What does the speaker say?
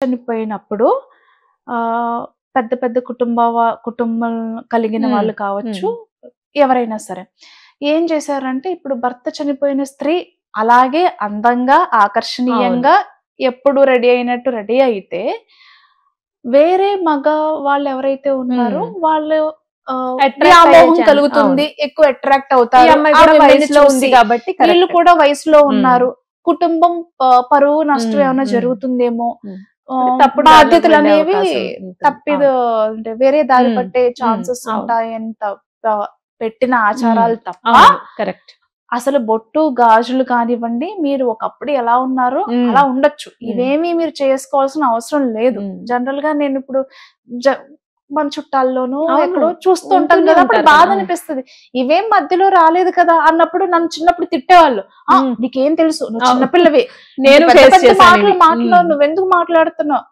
చనిపోయినప్పుడు పెద్ద పెద్ద కుటుంబం కలిగిన వాళ్ళు కావచ్చు, ఎవరైనా సరే ఏం చేశారంటే, ఇప్పుడు భర్త చనిపోయిన స్త్రీ అలాగే అందంగా ఆకర్షణీయంగా ఎప్పుడు రెడీ అయినట్టు రెడీ అయితే, వేరే మగ వాళ్ళు ఎవరైతే ఉన్నారో వాళ్ళు వ్యామోహం కలుగుతుంది, ఎక్కువ అట్రాక్ట్ అవుతారు. వయసులో ఉంది కాబట్టి వీళ్ళు కూడా వయసులో ఉన్నారు, కుటుంబం పరువు నష్టం ఏమైనా జరుగుతుందేమో, బాధ్యతలు అనేవి అంటే వేరే దారి పట్టే ఛాన్సెస్ ఉంటాయని పెట్టిన ఆచారాలు తప్ప అసలు బొట్టు గాజులు కానివ్వండి, మీరు ఒకప్పుడు ఎలా ఉన్నారో అలా ఉండొచ్చు, ఇవేమీ మీరు చేసుకోవాల్సిన అవసరం లేదు. జనరల్ గా నేను ఇప్పుడు మన చుట్టాల్లోనూ ఎక్కడో చూస్తూ ఉంటాం కదా, అప్పుడు బాధ అనిపిస్తుంది, ఇవేం మధ్యలో రాలేదు కదా అన్నప్పుడు నన్ను చిన్నప్పుడు తిట్టేవాళ్ళు. నీకేం తెలుసు, నువ్వు చిన్నపిల్లవి, నేను మాటలు నువ్వెందుకు మాట్లాడుతున్నావు,